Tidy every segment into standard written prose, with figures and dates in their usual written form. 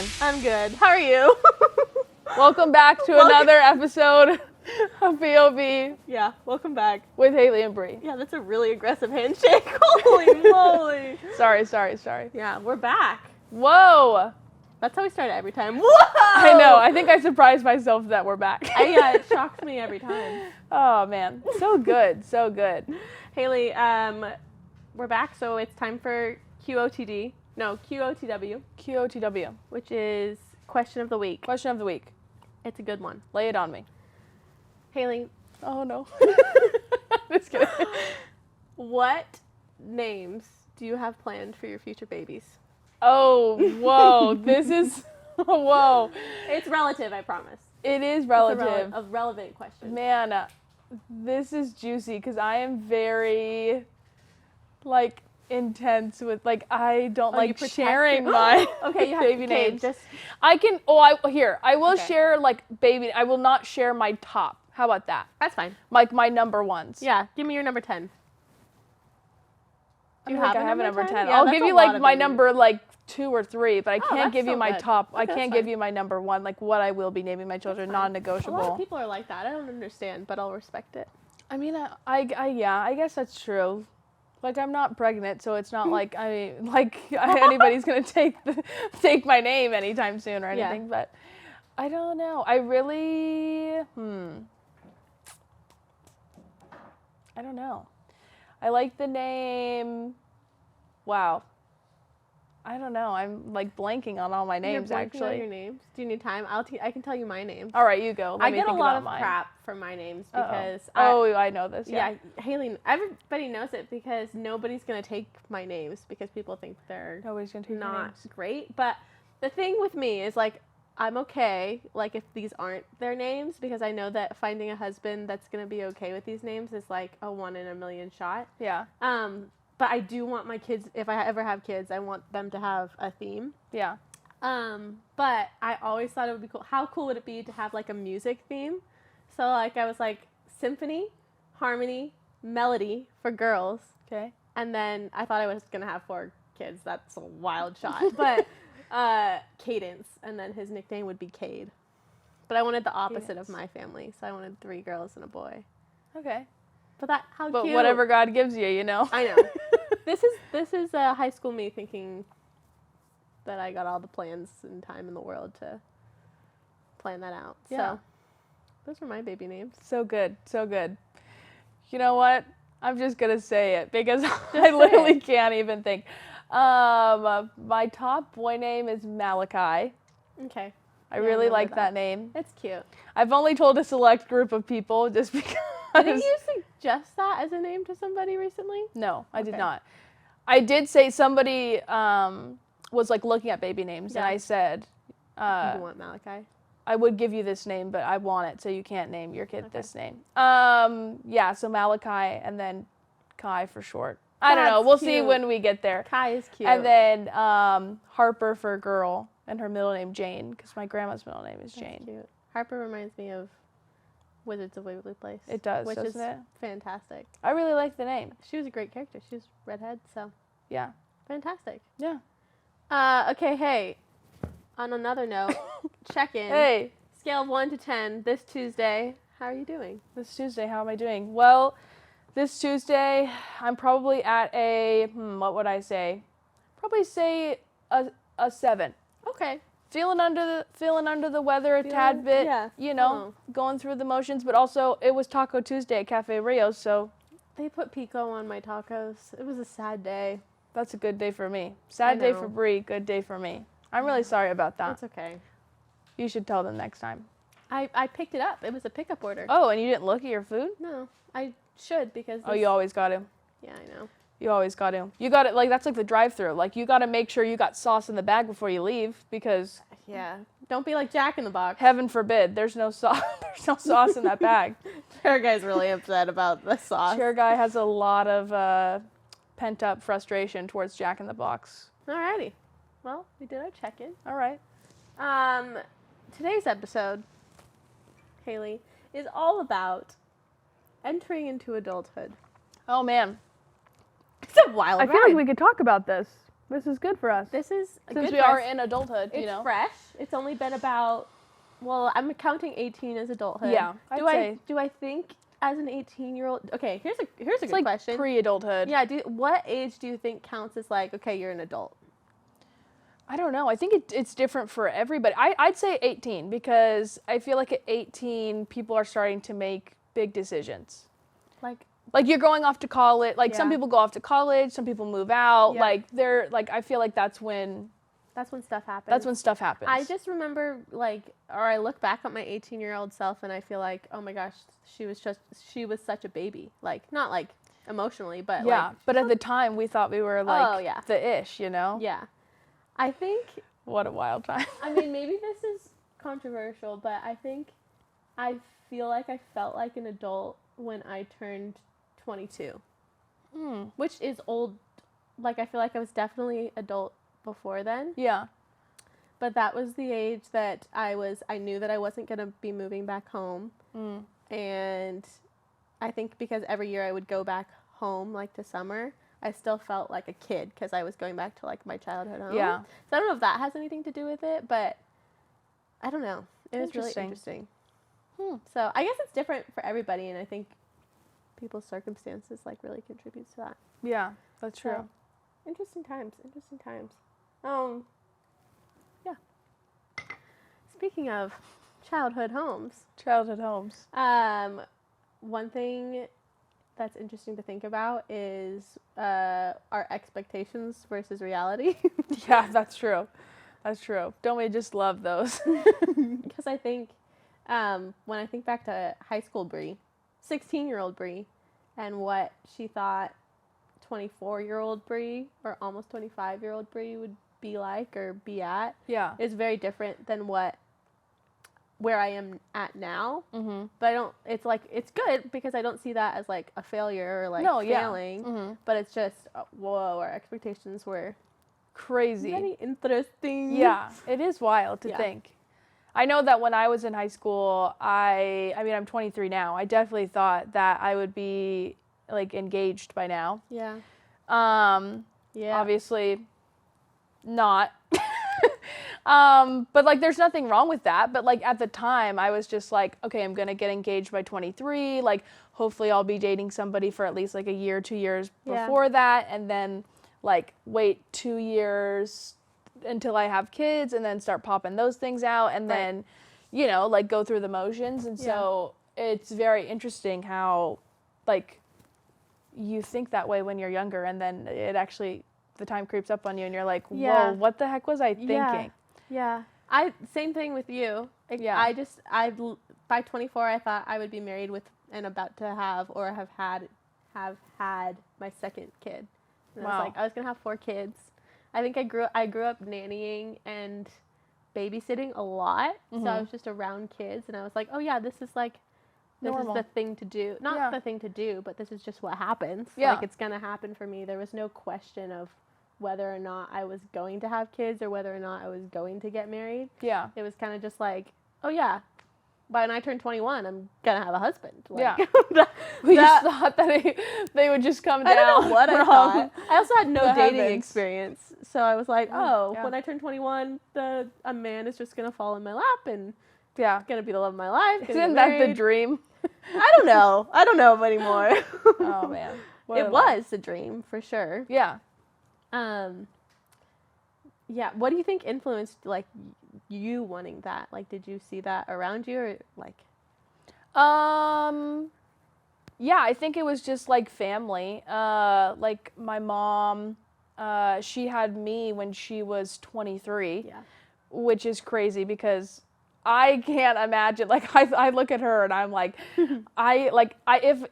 doing? I'm good. How are you? Welcome back to another episode of POV Yeah, welcome back. with Hailey and Brie. Yeah, that's a really aggressive handshake. Holy moly. Sorry. Yeah, we're back. Whoa! That's how we start it every time. Whoa! I know. I think I surprised myself that we're back. Yeah, it shocks me every time. Oh, man. So good. So good. Hailey, we're back, so it's time for QOTW, QOTW. which is question of the week. Question of the week. It's a good one. Lay it on me. Hailey, Oh, no. Just kidding. what names do you have planned for your future babies? Oh, whoa. This is... Whoa. It's relative, I promise. It is It's relative. a relevant question. Man, this is juicy because I am very, intense with, I don't Oh, you like protect sharing your- my Okay, you have baby okay, names. just I can, I will Okay. share, baby, I will not share my top. How about that? that's fine. My number ones. Yeah, give me your number 10. I don't think I have a number 10. Yeah, I'll that's give a you, lot of my baby number, 2 or 3, but I can't that's give you so my good. top. I Okay, can't that's give you my number 1, what I will be naming my children, fine. A lot non-negotiable. of people are like that. I don't understand, but I'll respect it. I mean, I guess that's true. I'm not pregnant, so it's not anybody's gonna take my name anytime soon or anything. Yeah. But I don't know. I really, I don't know. I like the name. Wow. I don't know. I'm blanking on all my names You're blanking actually. on your names. Do you need time? I can tell you my name. All right, you go. Let I me get a think lot about of mine. crap for my names Uh-oh. because I know this. yeah, Hailey. Everybody knows it because nobody's gonna take my names because people think they're Nobody's gonna take your not names. great. But the thing with me is I'm okay if these aren't their names because I know that finding a husband that's gonna be okay with these names is a 1 in a million shot. Yeah. But I do want my kids, if I ever have kids, I want them to have a theme. Yeah. But I always thought it would be cool. How cool would it be to have a music theme? So I was symphony, harmony, melody for girls. Okay. And then I thought I was going to have 4 kids. That's a wild shot. But Cadence. And then his nickname would be Cade. But I wanted the opposite Cadence. of my family. So I wanted 3 girls and a boy. Okay. But how But cute. whatever God gives you, you know. I know. This is high school me thinking that I got all the plans and time in the world to plan that out. Yeah. So those were my baby names. So good. So good. You know what? I'm just going to say it because I say literally can't even think. My top boy name is Malachi. Okay. I Yeah, really remember like that. that name. It's cute. I've only told a select group of people just because. Didn't you suggest that as a name to somebody recently? No, I did Okay. not. I did say somebody was looking at baby names, and Yeah. I said, You want Malachi? I would give you this name, but I want it, so you can't name your kid Okay. this name. Yeah, so Malachi and then Kai for short. I don't know. That's We'll see cute. when we get there. Kai is cute. And then Harper for a girl, and her middle name Jane, because my grandma's middle name is That's Jane. cute. Harper reminds me of Wizards of Waverly Place. It does, which doesn't is it? fantastic. I really like the name. She was a great character. She was redhead, so Yeah. fantastic. Yeah. Okay, hey. On another note, check in. Hey, Scale of 1 to 10 this Tuesday. How are you doing? this Tuesday, how am I doing? Well, this Tuesday, I'm probably at a, what would I say? Probably say a 7. Okay. Feeling under the weather a tad bit, yeah. going through the motions, but also it was Taco Tuesday at Cafe Rio, so They put pico on my tacos. It was a sad day. that's a good day for me. Sad day for know. Brie, good day for me. I'm really sorry about that. That's okay. You should tell them next time. I picked it up. It was a pickup order. Oh, and you didn't look at your food? No, I should because. Oh, you always got to. Yeah, I know. You always got to. You got it. That's like the drive-through. You got to make sure you got sauce in the bag before you leave because Yeah. Don't be like Jack in the Box. heaven forbid there's no sauce. There's no sauce in that bag. Our guy's really upset about the sauce. Chair guy has a lot of pent-up frustration towards Jack in the Box. Alrighty. Well, we did our check-in. All right. Today's episode, Hailey, is all about entering into adulthood. Oh man, It's a wild I feel like we could talk about this. This is good for us. This is Since good we for are us. in adulthood, It's you know. fresh. It's only been about, well, I'm counting 18 as adulthood. Yeah, I'd say. Do I think as an 18-year-old? Okay, here's a It's good like question. pre-adulthood. Yeah, what age do you think counts as like, okay, you're an adult? I don't know. I think it's different for everybody. I'd say 18 because I feel like at 18 people are starting to make big decisions. Like you're going off to college. Like some Yeah. people go off to college, some people move out. Yeah. Like they're like I feel like that's when stuff happens. that's when stuff happens. I just remember or I look back at my 18-year-old self and I feel like, oh my gosh, she was such a baby. Like not like emotionally, but yeah. like, But at the time we thought we were like Oh, yeah. the ish, you know? yeah. I think, What a wild time. I mean, maybe this is controversial, but I think I feel like I felt like an adult when I turned 22, which is old. Like I feel like I was definitely adult before then. Yeah. But that was the age that I knew that I wasn't going to be moving back home. And I think because every year I would go back home, like to summer, I still felt like a kid because I was going back to like my childhood home. Yeah. So I don't know if that has anything to do with it, but I don't know. It was really interesting. So I guess it's different for everybody, and I think people's circumstances like really contributes to that. Yeah, that's true. So, interesting times. Yeah. Speaking of childhood homes. One thing that's interesting to think about is our expectations versus reality. Yeah, that's true. Don't we just love those? Because I think when I think back to high school Brie, 16-year-old Brie, and what she thought 24-year-old Brie or almost 25-year-old Brie would be like or be at, Yeah. is very different than where I am at now. But it's good because I don't see that as like a failure or like failing. But it's just, whoa, our expectations were Crazy. very interesting. Yeah, it is wild to think. I know that when I was in high school, I mean, I'm 23 now. I definitely thought that I would be like engaged by now. Yeah. Obviously not. But like there's nothing wrong with that, but like at the time I was just like, okay, I'm going to get engaged by 23, like hopefully I'll be dating somebody for at least like a year, 2 years before that, and then like wait 2 years until I have kids and then start popping those things out and then, you know, like go through the motions. And so it's very interesting how like you think that way when you're younger and then it actually, the time creeps up on you and you're like, whoa, what the heck was I thinking? Yeah. Same thing with you. By 24 I thought I would be married with and about to have or have had my second kid. And I was like, I was going to have 4 kids. I think I grew up nannying and babysitting a lot. So I was just around kids and I was like, oh yeah, this is Normal. the thing to do. Not the thing to do, but this is just what happens. Yeah. Like it's going to happen for me. There was no question of whether or not I was going to have kids or whether or not I was going to get married. Yeah. It was kind of just like, oh yeah, when I turn 21, I'm going to have a husband. Like, We just thought that they would just come down. I don't know what I thought. I also had no dating heavens. experience. So I was like, when I turn 21, a man is just going to fall in my lap and going to be the love of my life. Isn't that the dream? I don't know. I don't know anymore. Oh, man. It was a dream, for sure. Yeah. Yeah. What do you think influenced, like, you wanting that? Like, did you see that around you or, like? Yeah, I think it was just, like, family. Like, my mom, she had me when she was 23. Yeah. Which is crazy because I can't imagine, like, I look at her and I'm like,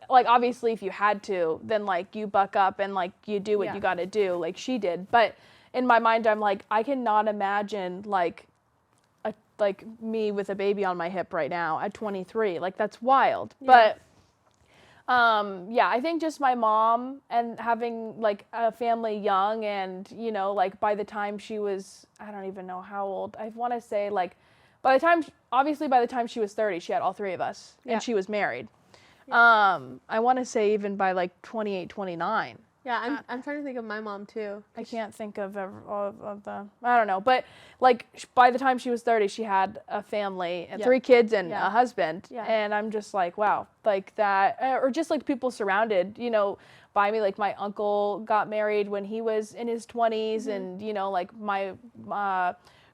obviously if you had to, then, like, you buck up and, like, you do what you gotta do, like she did. But in my mind, I'm like, I cannot imagine, like me with a baby on my hip right now at 23. Like, that's wild. Yeah. But, yeah, I think just my mom and having, like, a family young and, you know, like, by the time she was, I don't even know how old. I want to say, like, by the time she was 30, she had all 3 of us. And she was married. Yeah. I want to say even by, like, 28, 29. Yeah, I'm trying to think of my mom too. I can't think of all of the, I don't know, but like by the time she was 30, she had a family and 3 kids and a husband, and I'm just like, wow, like that, or just like people surrounded, you know, by me. Like my uncle got married when he was in his 20s, and you know, like my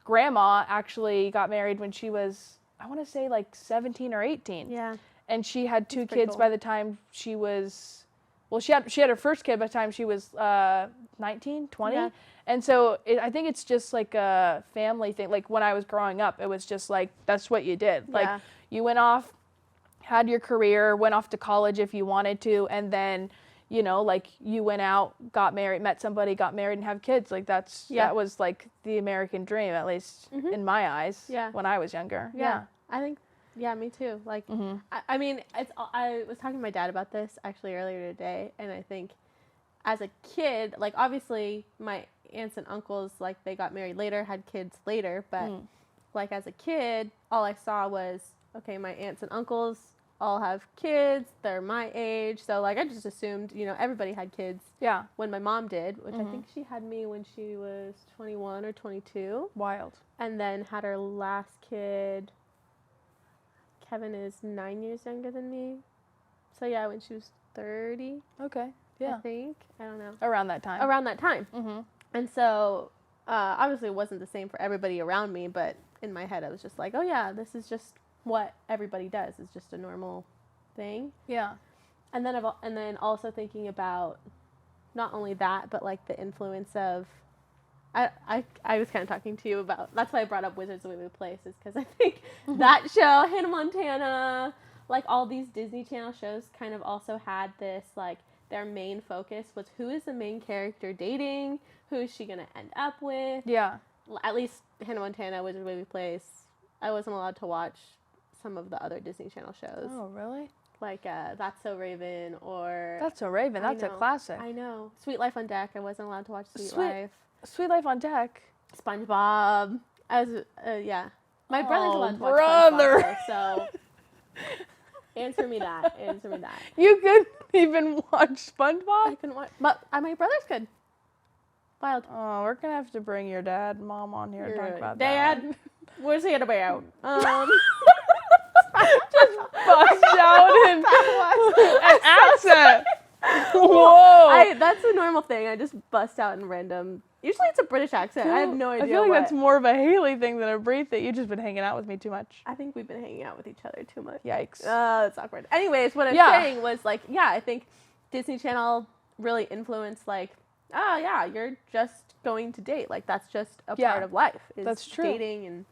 grandma actually got married when she was, I want to say like 17 or 18. Yeah. And she had 2 kids by the time she was, well, she had her first kid by the time she was 19, 20. Yeah. And so I think it's just like a family thing. Like when I was growing up, it was just like, that's what you did. Yeah. Like you went off, had your career, went off to college if you wanted to, and then, you know, like you went out, got married, met somebody, got married, and have kids. Like that was like the American dream, at least in my eyes, when I was younger. Yeah. I think, yeah, me too. Like, I mean, I was talking to my dad about this actually earlier today, and I think as a kid, like obviously my aunts and uncles, like they got married later, had kids later, but like as a kid, all I saw was, okay, my aunts and uncles all have kids, they're my age, so like I just assumed, you know, everybody had kids. Yeah. When my mom did, which I think she had me when she was 21 or 22. Wild. And then had her last kid. Kevin is 9 years younger than me. So yeah, when she was 30. Okay. Yeah. I think. I don't know. Around that time. Around that time. And so, obviously it wasn't the same for everybody around me, but in my head I was just like, oh yeah, this is just what everybody does. It's just a normal thing. Yeah. And then also thinking about not only that, but like the influence of, I was kind of talking to you about, that's why I brought up Wizards of Waverly Place, is because I think that show, Hannah Montana, like all these Disney Channel shows kind of also had this, like, their main focus was who is the main character dating, who is she going to end up with. Yeah. At least Hannah Montana, Wizards of Waverly Place, I wasn't allowed to watch some of the other Disney Channel shows. Oh, really? Like That's So Raven, or... That's So Raven, that's a classic. I know. Sweet Life on Deck, I wasn't allowed to watch Sweet Life on Deck. SpongeBob. Yeah. My brother's allowed to watch SpongeBob, so answer me that. You couldn't even watch SpongeBob? I couldn't watch, but my brothers could. Wild. Oh, we're gonna have to bring your dad and mom on here and talk about that. Dad, where's he about? Just bust out an accent. Whoa. That's a normal thing. I just bust out in random. Usually it's a British accent. I have no idea. I feel like that's more of a Hailey thing than a Brie thing. You've just been hanging out with me too much. I think we've been hanging out with each other too much. Yikes. That's awkward. Anyways, what I'm saying was like, yeah, I think Disney Channel really influenced like, oh yeah, you're just going to date. Like that's just a part of life. That's true. Dating and.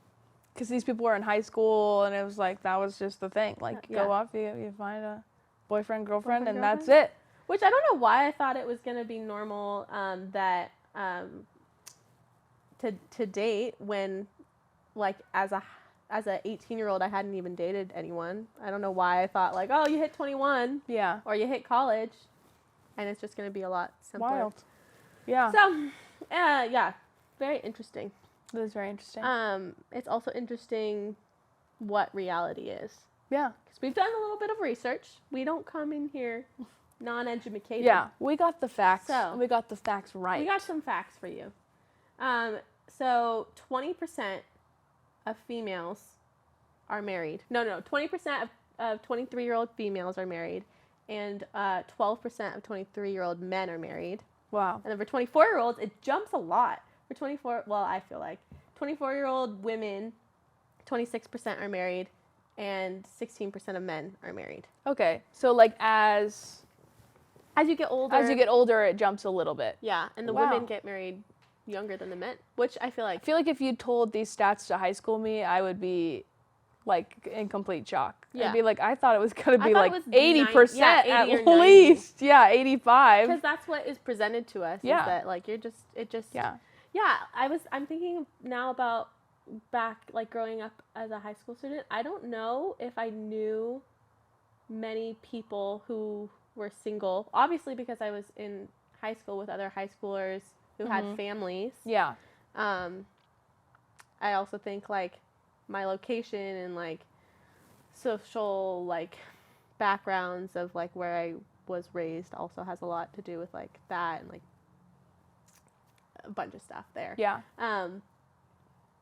Because these people were in high school and it was like, that was just the thing. Like go off, you find a boyfriend, girlfriend, and that's it. Which I don't know why I thought it was going to be normal to date when, like, as a 18-year-old, I hadn't even dated anyone. I don't know why I thought, like, oh, you hit 21. Yeah. Or you hit college. And it's just going to be a lot simpler. Wild. Yeah. So, yeah. Very interesting. It is very interesting. It's also interesting what reality is. Yeah. Because we've done a little bit of research. We don't come in here non-educated. Yeah, we got the facts. So, we got the facts right. We got some facts for you. So 20% of females are married. No, 20% of 23-year-old females are married, and 12% of 23-year-old men are married. Wow. And then for 24-year-olds, it jumps a lot. I feel like 24-year-old women, 26% are married, and 16% of men are married. Okay, so like as you get older, it jumps a little bit. Yeah, and the women get married younger than the men, which I feel like if you told these stats to high school me, I would be like in complete shock. Yeah. I'd be like, I thought it was going to be like 80% at least. 85. Because that's what is presented to us. Yeah. Is that like Yeah, I'm thinking now about back, like growing up as a high school student. I don't know if I knew many people who were single, obviously because I was in high school with other high schoolers who had families. Yeah. I also think like my location and like social like backgrounds of like where I was raised also has a lot to do with like that and like a bunch of stuff there. Yeah.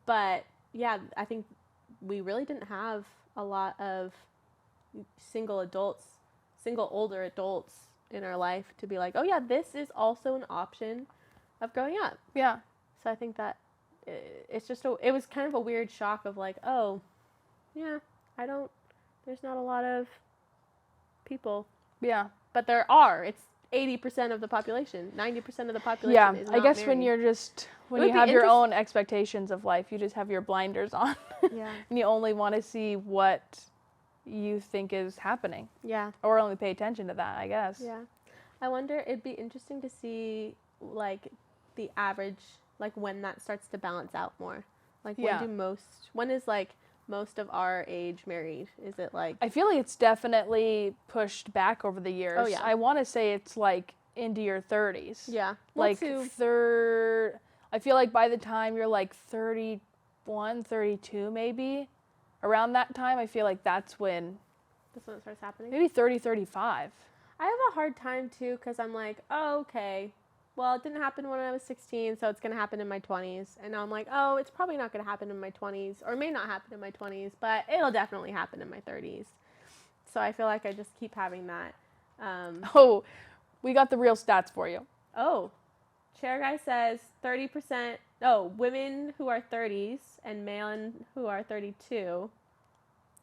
But yeah, I think we really didn't have a lot of single older adults in our life to be like, oh yeah, this is also an option of growing up. Yeah. So I think that it's just it was kind of a weird shock of like, oh, yeah, there's not a lot of people. Yeah. But there are. It's 80% of the population. 90% of the population is not I guess married. when you have your own expectations of life, you just have your blinders on. Yeah. And you only want to see what you think is happening. Yeah. Or only pay attention to that, I guess. Yeah. I wonder, it'd be interesting to see like the average, like when that starts to balance out more. Like when is like most of our age married? Is it like... I feel like it's definitely pushed back over the years. Oh, yeah. I want to say it's like into your 30s. Yeah. Like I feel like by the time you're like 31, 32 maybe, around that time, I feel like that's when it starts happening. Maybe 30, 35. I have a hard time too because I'm like, oh, okay. Well, it didn't happen when I was 16, so it's going to happen in my 20s. And now I'm like, oh, it's probably not going to happen in my 20s, or it may not happen in my 20s, but it'll definitely happen in my 30s. So I feel like I just keep having that. Oh, we got the real stats for you. Oh, Chair Guy says 30%, women who are 30s and men who are 32.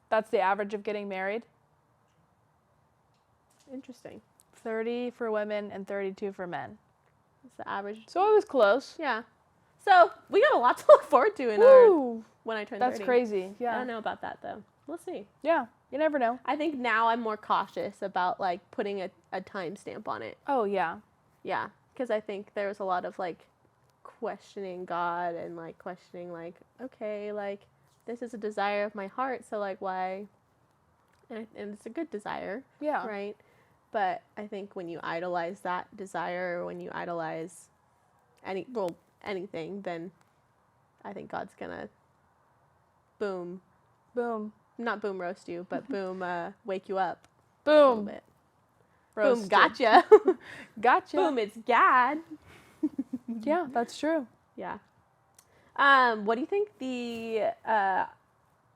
That's the average of getting married? Interesting. 30 for women and 32 for men. That's the average. So it was close. Yeah. So we got a lot to look forward to when I turn 30. That's crazy. Yeah. I don't know about that though. We'll see. Yeah. You never know. I think now I'm more cautious about like putting a timestamp on it. Oh, yeah. Yeah. Because I think there's a lot of like questioning God and like questioning like, okay, like this is a desire of my heart. So like why? And it's a good desire. Yeah. Right. But I think when you idolize that desire, or when you idolize anything, then I think God's gonna boom, not boom roast you, but boom wake you up. Boom. A little bit. Roasted. Boom, gotcha. Gotcha. Boom, it's God. Yeah, that's true. Yeah. What do you think the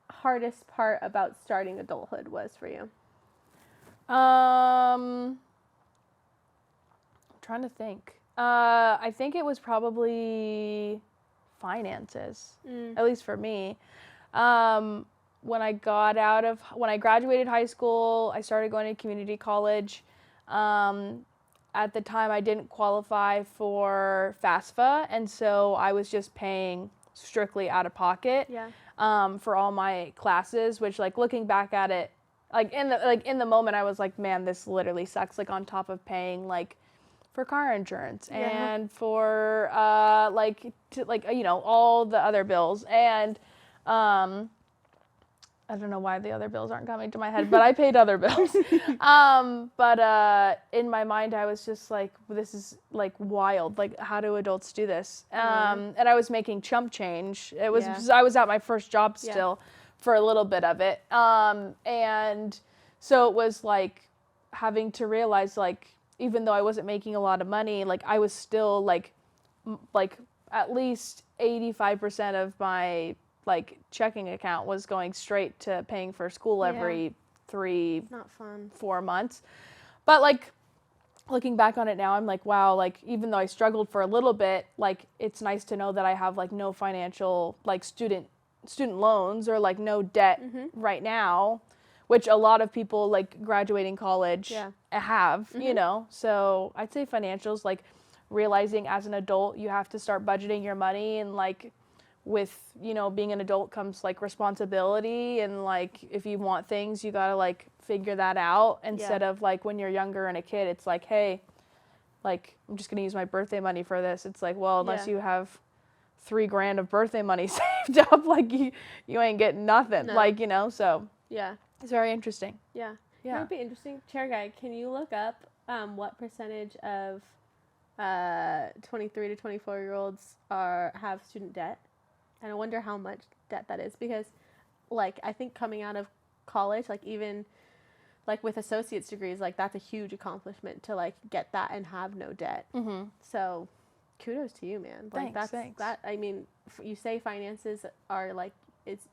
hardest part about starting adulthood was for you? I'm trying to think. I think it was probably finances, at least for me. When I graduated high school, I started going to community college. At the time, I didn't qualify for FAFSA, and so I was just paying strictly out of pocket for all my classes, which, like, looking back at it, in the moment, I was like, man, this literally sucks. Like, on top of paying like for car insurance and for all the other bills, and I don't know why the other bills aren't coming to my head, but I paid other bills. But in my mind, I was just like, this is like wild. Like, how do adults do this? And I was making chump change. I was at my first job still. For a little bit of it. And so it was like having to realize, like, even though I wasn't making a lot of money, like I was still like at least 85% of my like checking account was going straight to paying for school every 4 months. But like looking back on it now, I'm like, wow, like even though I struggled for a little bit, like it's nice to know that I have like no financial like student loans or like no debt right now, which a lot of people like graduating college have, you know. So I'd say financials, like realizing as an adult you have to start budgeting your money, and like with, you know, being an adult comes like responsibility, and like if you want things you gotta like figure that out instead of like when you're younger and a kid, it's like, hey, like I'm just gonna use my birthday money for this. It's like, well, unless you have $3,000 of birthday money saved up, like you ain't getting nothing. No. Like, you know, so it's very interesting. It would be interesting. Chair Guy, can you look up what percentage of 23 to 24-year-olds have student debt? And I wonder how much debt that is, because like I think coming out of college, like even like with associate's degrees, like that's a huge accomplishment to like get that and have no debt. Mm-hmm. So kudos to you, man. Like Thanks. that, I mean, you say finances are like,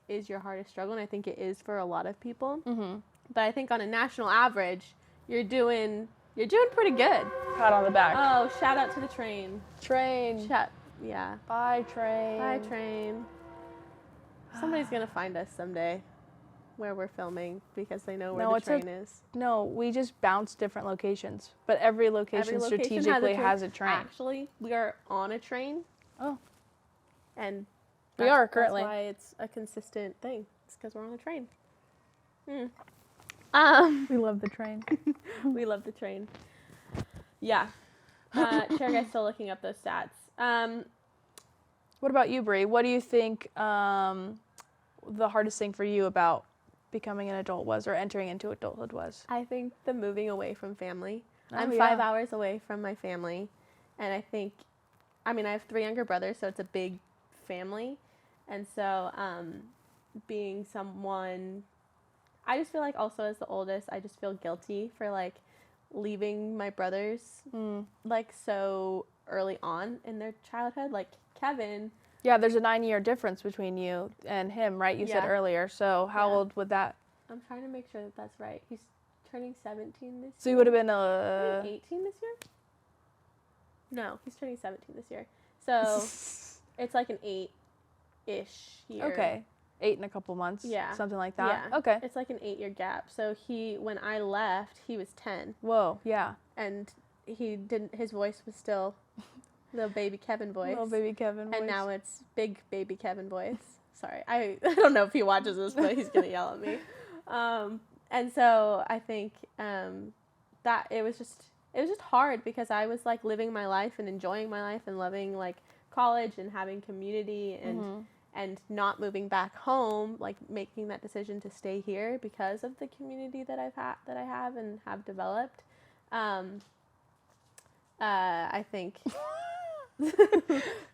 is your hardest struggle, and I think it is for a lot of people. Mm-hmm. But I think on a national average, you're doing pretty good. Pat on the back. Oh, shout out to the train. Train. Yeah. Bye, train. Bye, train. Somebody's gonna find us someday where we're filming because they know where the train is. No, we just bounce different locations, but every location strategically has a train. Actually, we are on a train. Oh. And we are currently. That's why it's a consistent thing. It's because we're on a train. We love the train. We love the train. Yeah. Chair guy's still looking up those stats. What about you, Brie? What do you think the hardest thing for you about becoming an adult was, or entering into adulthood was? I think the moving away from family. Oh, I'm 5 hours away from my family. And I think, I have 3 younger brothers, so it's a big family. And so being someone, I just feel like also as the oldest, I just feel guilty for like leaving my brothers like so early on in their childhood. Like Kevin. Yeah, there's a 9-year difference between you and him, right? You said earlier. So how old would that? I'm trying to make sure that that's right. He's turning 17 this year. So you would have been 18 this year? No, he's turning 17 this year. So it's like an 8-ish year. Okay. 8 in a couple months. Yeah. Something like that. Yeah. Okay. It's like an 8-year gap. So when I left, he was 10. Whoa, yeah. And his voice was still the baby Kevin voice. Little baby Kevin voice. And now it's big baby Kevin voice. Sorry. I don't know if he watches this, but he's going to yell at me. And so I think that it was just hard because I was like living my life and enjoying my life and loving like college and having community and not moving back home, like making that decision to stay here because of the community that I have and have developed. I think.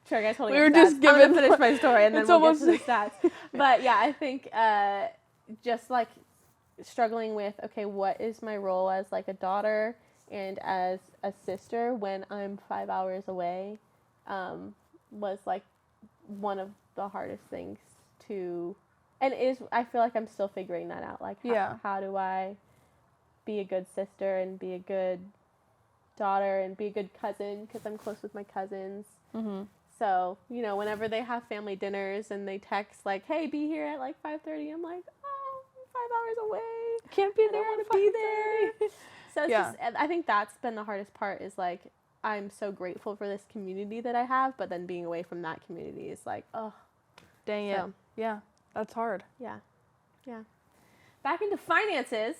Sure, guys, holding. We were up just stats. giving. I'm gonna finish my story and then we'll get to the stats. But yeah, I think just like struggling with, okay, what is my role as like a daughter and as a sister when I'm 5 hours away, was like one of the hardest things to, and I feel like I'm still figuring that out. Like, how do I be a good sister and be a good daughter and be a good cousin, because I'm close with my cousins. Mm-hmm. So, whenever they have family dinners and they text like, hey, be here at like 5:30, I'm like, oh, I'm 5 hours away. Can't be there. I want to be there. So it's just, I think that's been the hardest part is like, I'm so grateful for this community that I have, but then being away from that community is like, oh. Dang it. Yeah, that's hard. Yeah. Back into finances.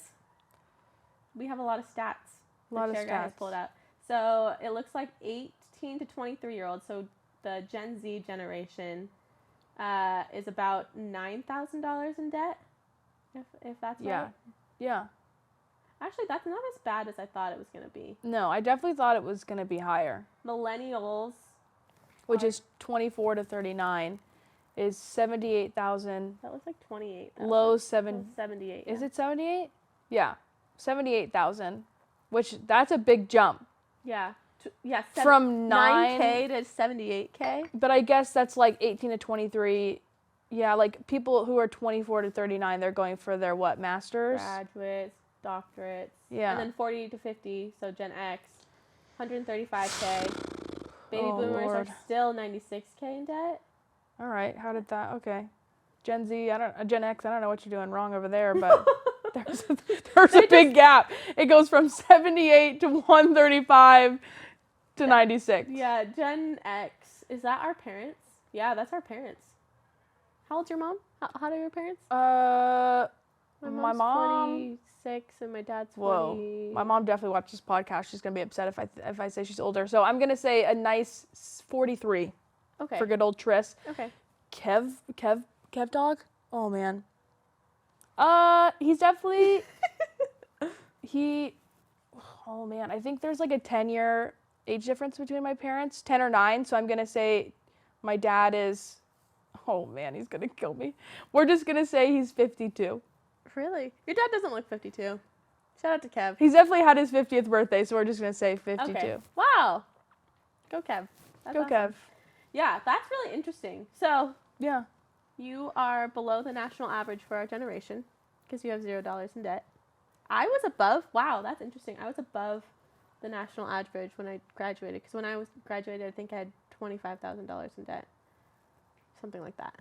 We have a lot of stats. A lot of stats pulled out. So it looks like 18 to 23-year-olds, so the Gen Z generation, is about $9,000 in debt, if that's right. Yeah. Actually, that's not as bad as I thought it was going to be. No, I definitely thought it was going to be higher. Millennials, which is 24 to 39, is 78,000. That looks like 28,000. Low 78. Is it 78? Yeah, 78,000. Which, that's a big jump. Yeah. From 9K to 78K. But I guess that's like 18 to 23. Yeah, like people who are 24 to 39, they're going for their masters? Graduates, doctorates. Yeah. And then 40 to 50, so Gen X, 135K. Baby boomers are still 96K in debt. All right, how did that, okay. Gen Z, Gen X, I don't know what you're doing wrong over there, but there's a big gap. It goes from 78 to 135 to 96. Yeah, Gen X, is that our parents? Yeah, that's our parents. How old's your mom? How old are your parents? My mom 46 and my dad's 40. Whoa, my mom definitely watches this podcast. She's gonna be upset if I say she's older. So I'm gonna say a nice 43. Okay. For good old Tris. Okay. Kev dog. Oh man. He's definitely oh man, I think there's like a 10-year age difference between my parents, 10 or 9. So I'm gonna say my dad is. Oh man, he's gonna kill me. We're just gonna say he's 52. Really? Your dad doesn't look 52. Shout out to Kev. He's definitely had his 50th birthday, so we're just going to say 52. Okay. Wow. Go Kev. That's Go awesome. Kev. Yeah, that's really interesting. So, yeah. You are below the national average for our generation because you have $0 in debt. I was above. Wow, that's interesting. I was above the national average when I graduated because when I was graduated, I think I had $25,000 in debt. Something like that.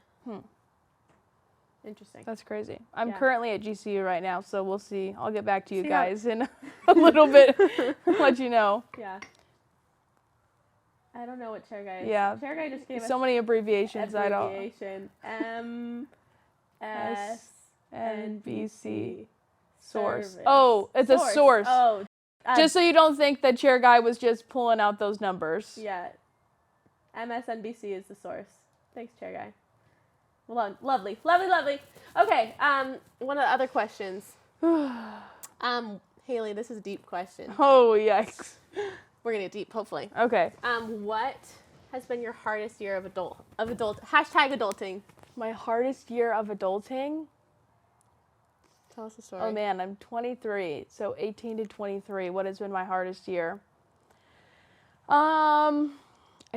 Interesting. That's crazy. I'm currently at GCU right now, so we'll see. I'll get back to you guys in a little bit. Let you know. Yeah. I don't know what chair guy is. Yeah. Chair guy just gave us so many abbreviations. I don't. MSNBC. Source. Oh, it's a source. Oh. Just so you don't think that chair guy was just pulling out those numbers. Yeah. MSNBC is the source. Thanks, chair guy. Well, lovely. Okay, one of the other questions. Hailey, this is a deep question. Oh, yikes. We're gonna get deep, hopefully. Okay. What has been your hardest year of adulting? My hardest year of adulting? Tell us a story. Oh man, I'm 23, so 18 to 23. What has been my hardest year? I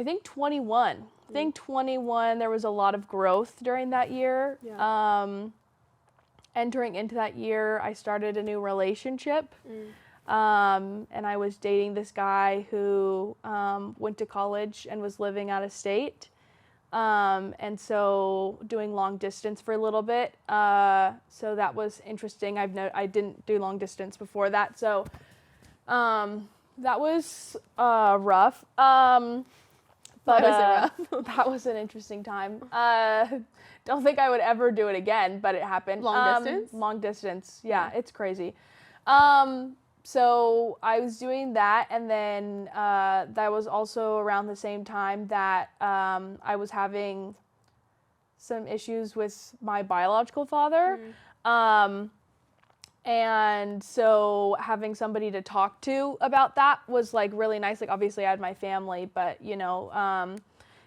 think 21. I think 21, there was a lot of growth during that year. Yeah. Entering into that year, I started a new relationship. And I was dating this guy who went to college and was living out of state. And so doing long distance for a little bit. So that was interesting. I didn't do long distance before that. So that was rough. But was it rough? That was an interesting time. Don't think I would ever do it again, but it happened. Long distance? Long distance. Yeah, it's crazy. So I was doing that, and then that was also around the same time that I was having some issues with my biological father. And so having somebody to talk to about that was like really nice. Like obviously I had my family, but you know,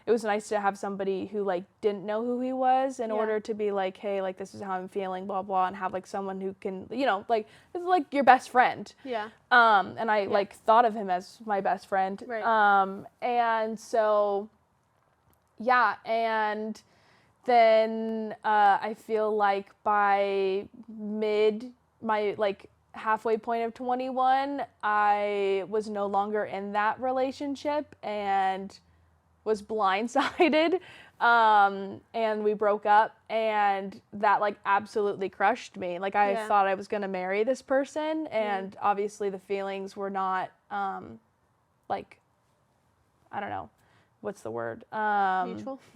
it was nice to have somebody who like didn't know who he was in order to be like, hey, like this is how I'm feeling, blah, blah, and have like someone who can, you know, like it's like your best friend. Yeah. And I like thought of him as my best friend. Right. And so, yeah, and then I feel like by my like halfway point of 21, I was no longer in that relationship and was blindsided, and we broke up, and that like absolutely crushed me. Like I thought I was gonna marry this person, and obviously the feelings were not like, I don't know, what's the word?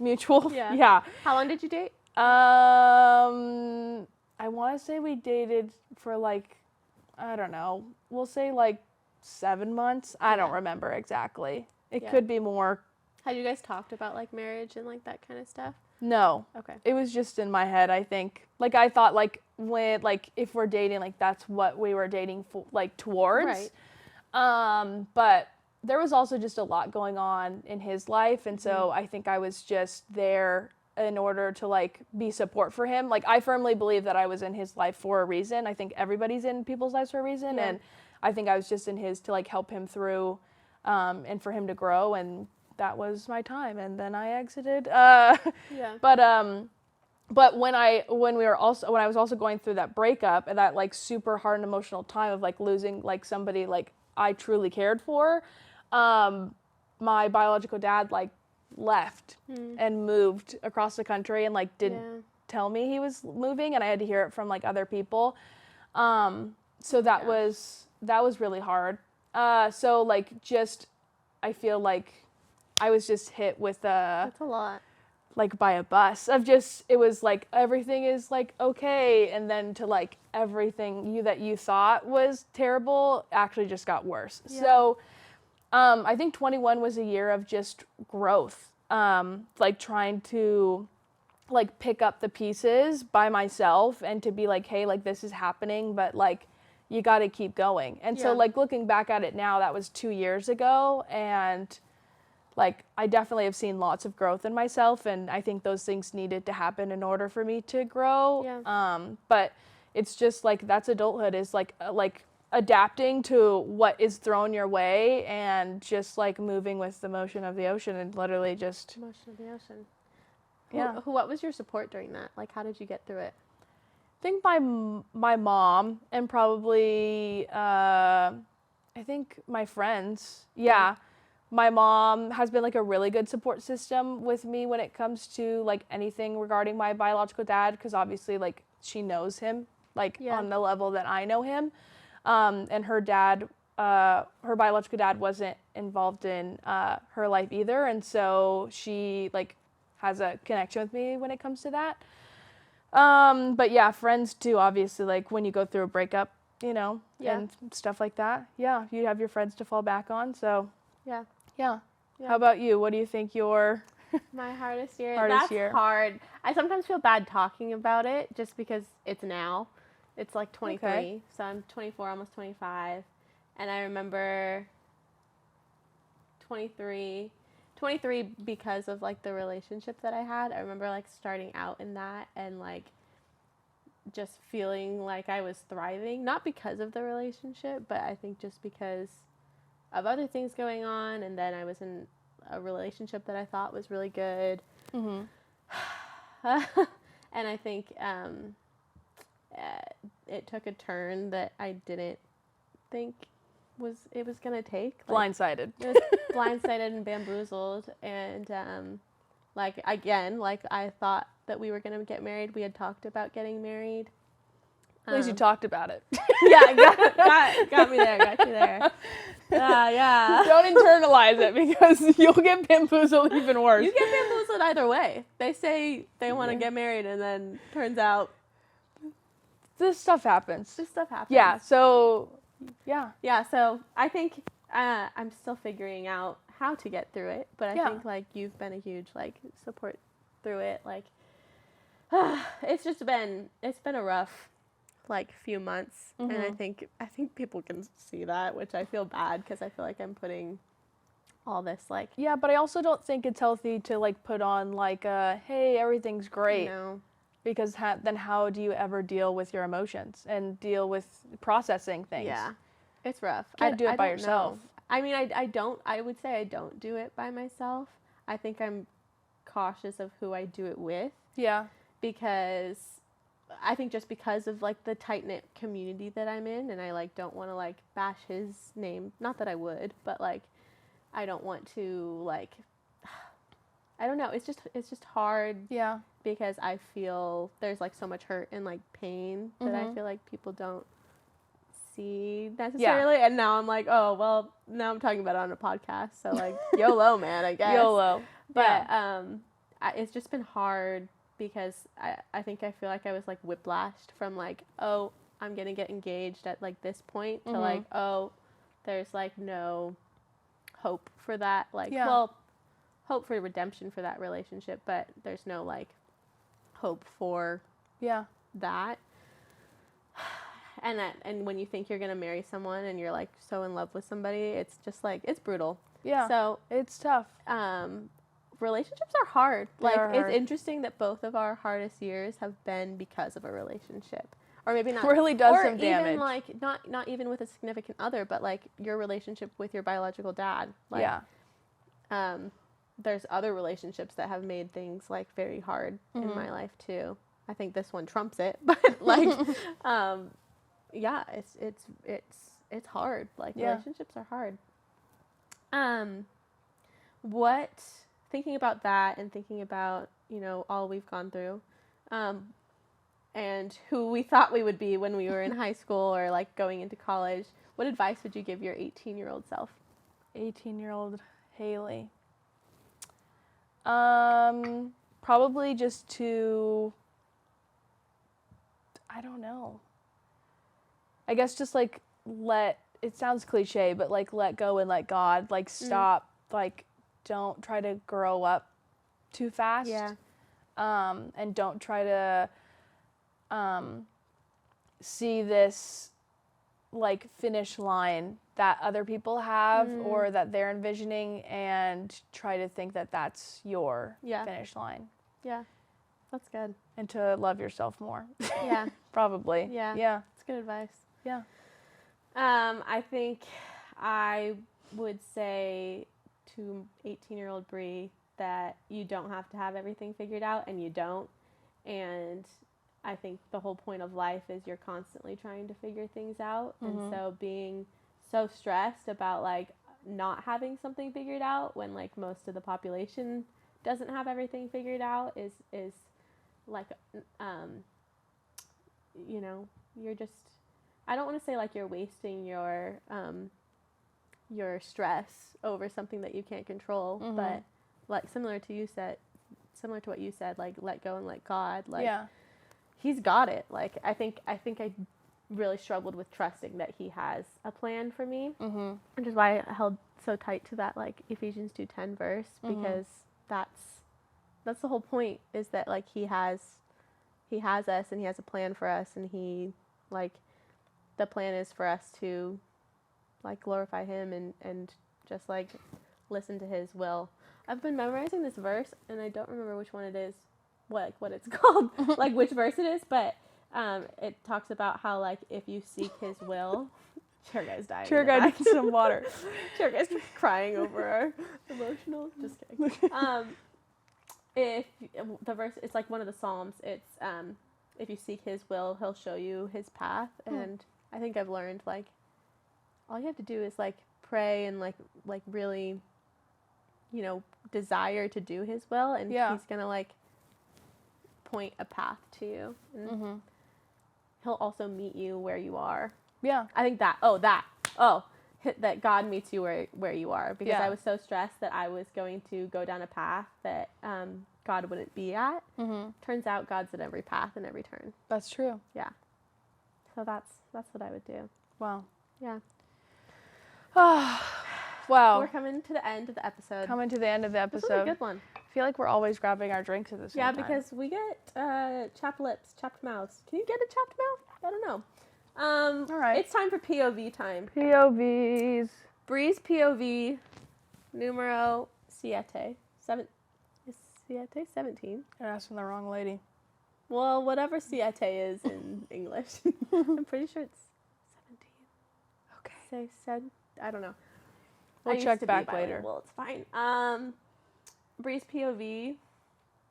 Mutual. Yeah. How long did you date? I want to say we dated for like, I don't know, we'll say like 7 months. I don't remember exactly. It could be more. Had you guys talked about like marriage and like that kind of stuff? No. Okay. It was just in my head, I think. Like I thought like when like if we're dating, like that's what we were dating for, like towards. Right. But there was also just a lot going on in his life, and so I think I was just there in order to like be support for him. Like I firmly believe that I was in his life for a reason. I think everybody's in people's lives for a reason, and I think I was just in his to like help him through and for him to grow, and that was my time, and then I exited. But when I was also going through that breakup and that like super hard and emotional time of like losing like somebody like I truly cared for, my biological dad like left and moved across the country and like didn't tell me he was moving, and I had to hear it from like other people. So that was really hard. So like just I feel like I was just hit with That's a lot. like by a bus of just, it was like everything is like okay, and then to like everything that you thought was terrible actually just got worse. So I think 21 was a year of just growth, like trying to like pick up the pieces by myself and to be like, hey, like this is happening, but like you got to keep going. And so like looking back at it now, that was 2 years ago, and like I definitely have seen lots of growth in myself, and I think those things needed to happen in order for me to grow. But it's just like that's adulthood, is like adapting to what is thrown your way and just like moving with the motion of the ocean and literally just motion of the ocean. Yeah. What was your support during that? Like, how did you get through it? I think my mom and probably I think my friends. Yeah. My mom has been like a really good support system with me when it comes to like anything regarding my biological dad, because obviously like she knows him like on the level that I know him. And her dad, her biological dad wasn't involved in her life either, and so she like has a connection with me when it comes to that. But yeah, friends too, obviously, like when you go through a breakup, you know, and stuff like that. Yeah, you have your friends to fall back on, so yeah. How about you? What do you think your my hardest year? That's hard. I sometimes feel bad talking about it just because it's now. It's like 23, Okay. so I'm 24, almost 25, and I remember 23 because of like the relationship that I had. I remember like starting out in that and like just feeling like I was thriving, not because of the relationship, but I think just because of other things going on, and then I was in a relationship that I thought was really good. Mm-hmm. And I think it took a turn that I didn't think it was gonna take. Like, blindsided. It was blindsided and bamboozled, and like again, like I thought that we were gonna get married. We had talked about getting married. At least you talked about it. Yeah, got me there. Got you there. Yeah. Don't internalize it because you'll get bamboozled even worse. You get bamboozled either way. They say they want to get married, and then turns out this stuff happens. Yeah. So, yeah. Yeah. So I think I'm still figuring out how to get through it, but I think like you've been a huge like support through it. Like it's been a rough like few months, and I think people can see that, which I feel bad because I feel like I'm putting all this like but I also don't think it's healthy to like put on like hey, everything's great. No. Because then how do you ever deal with your emotions and deal with processing things? Yeah, it's rough. You can't do it by yourself. Know. I mean, I would say I don't do it by myself. I think I'm cautious of who I do it with. Yeah. Because I think just because of like the tight-knit community that I'm in, and I like don't want to like bash his name. Not that I would, but like I don't want to like I don't know. It's just hard. Yeah. Because I feel there's like so much hurt and like pain that I feel like people don't see necessarily. Yeah. And now I'm like, oh well, now I'm talking about it on a podcast. So like YOLO, man, I guess. YOLO. But it's just been hard because I think I feel like I was like whiplashed from like, oh, I'm gonna get engaged at like this point to like, oh, there's like no hope for that. Like, well, hope for redemption for that relationship, but there's no like hope for that. And when you think you're gonna marry someone and you're like so in love with somebody, it's just like it's brutal. Yeah. So it's tough. Relationships are hard. It's interesting that both of our hardest years have been because of a relationship. Or maybe not. Really does some damage. Or even like not even with a significant other, but like your relationship with your biological dad. Like, there's other relationships that have made things like very hard in my life too. I think this one trumps it, but like, it's hard. Like relationships are hard. Thinking about that and thinking about, you know, all we've gone through, and who we thought we would be when we were in high school or like going into college, what advice would you give your 18-year-old self? 18-year-old Hailey. Probably just to, I don't know. I guess just like it sounds cliche, but like let go and let God, like stop, like don't try to grow up too fast. Yeah. And don't try to see this like finish line that other people have or that they're envisioning and try to think that that's your finish line. Yeah. That's good. And to love yourself more. Yeah. Probably. Yeah. Yeah. That's good advice. Yeah. I think I would say to 18-year-old Brie that you don't have to have everything figured out, and you don't. And I think the whole point of life is you're constantly trying to figure things out. Mm-hmm. And so being so stressed about like not having something figured out when like most of the population doesn't have everything figured out is like, you know, you're just, I don't want to say like you're wasting your stress over something that you can't control, mm-hmm. but like similar to what you said, like let go and let God, like he's got it. Like I think I really struggled with trusting that he has a plan for me, mm-hmm. which is why I held so tight to that like Ephesians 2:10 verse, because mm-hmm. that's the whole point, is that like he has us and he has a plan for us, and he like the plan is for us to like glorify him and just like listen to his will. I've been memorizing this verse and I don't remember which one it is, what it's called, like which verse it is, but it talks about how like if you seek his will, Chair Guy's dying. Chair Guy needs some water. Chair Guy's crying over our emotional. Just kidding. If the verse, it's like one of the Psalms. It's if you seek his will, he'll show you his path. And I think I've learned like all you have to do is like pray and like really, you know, desire to do his will, and he's gonna like point a path to you. And mm-hmm. he'll also meet you where you are. Yeah. I think that God meets you where you are, because I was so stressed that I was going to go down a path that God wouldn't be at. Mm-hmm. Turns out God's at every path and every turn. That's true. Yeah. So that's what I would do. Wow. Yeah. Wow. We're coming to the end of the episode. This was a good one. I feel like we're always grabbing our drinks at the same time. Yeah, because we get chapped lips, chapped mouths. Can you get a chapped mouth? I don't know. All right. It's time for POV time. POVs. Brie's POV, numero siete. Is siete 17? You're asking the wrong lady. Well, whatever siete is in English. I'm pretty sure it's 17. Okay. I don't know. We'll check back later. Well, it's fine. Brie's POV,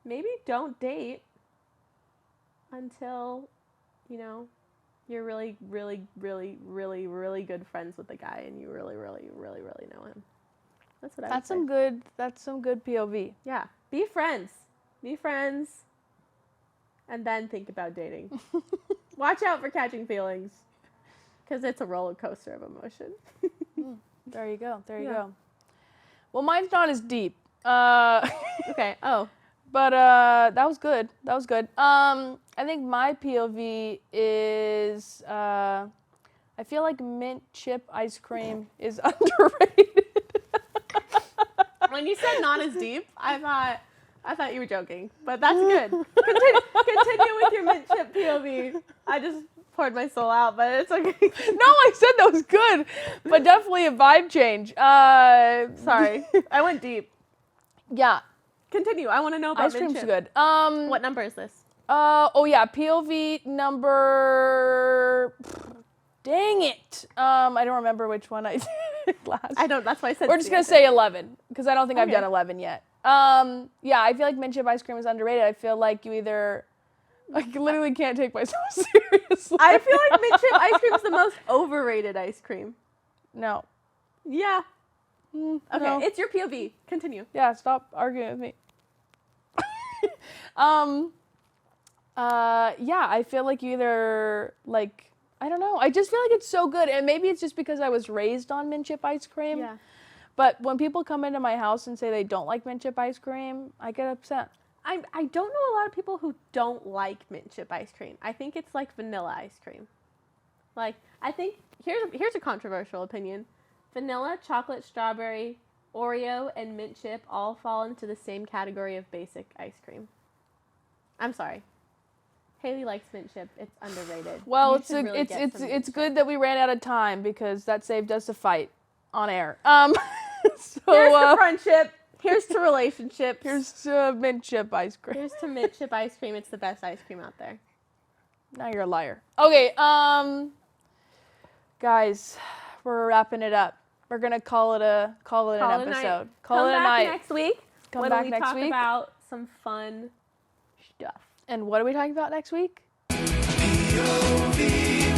maybe don't date until, you know, you're really, really, really, really, really good friends with the guy and you really, really, really, really know him. That's what I would say. That's some good POV. Yeah. Be friends. And then think about dating. Watch out for catching feelings, because it's a roller coaster of emotion. There you go. Well, mine's not as deep. Okay. Oh. But that was good. I think my POV is I feel like mint chip ice cream is underrated. When you said not as deep, I thought you were joking, but that's good. Continue with your mint chip POV. I just poured my soul out, but it's okay. No, I said that was good, but definitely a vibe change. Sorry, I went deep. Yeah. Continue. I want to know about ice cream's good. What number is this? POV number. Dang it. I don't remember which one I did last. I don't. That's why I said. We're just gonna say 11, because I don't think I've done 11 yet. Yeah, I feel like mint chip ice cream is underrated. I feel like you either. I literally can't take myself seriously. I feel like mint chip ice cream is the most overrated ice cream. No. Yeah. Okay, no. It's your POV. Continue. Yeah, stop arguing with me. Yeah, I feel like you either, like, I don't know. I just feel like it's so good. And maybe it's just because I was raised on mint chip ice cream. Yeah. But when people come into my house and say they don't like mint chip ice cream, I get upset. I don't know a lot of people who don't like mint chip ice cream. I think it's like vanilla ice cream. Like, I think, here's a controversial opinion. Vanilla, chocolate, strawberry, Oreo, and mint chip all fall into the same category of basic ice cream. I'm sorry. Hailey likes mint chip. It's underrated. Well, it's good that we ran out of time, because that saved us a fight on air. So, here's to friendship. Here's to relationship. Here's to mint chip ice cream. Here's to mint chip ice cream. It's the best ice cream out there. Now you're a liar. Okay. Guys, we're wrapping it up. We're gonna call it an episode. Call it a night. Next week. Come back next talk week about some fun stuff. And what are we talking about next week? POV.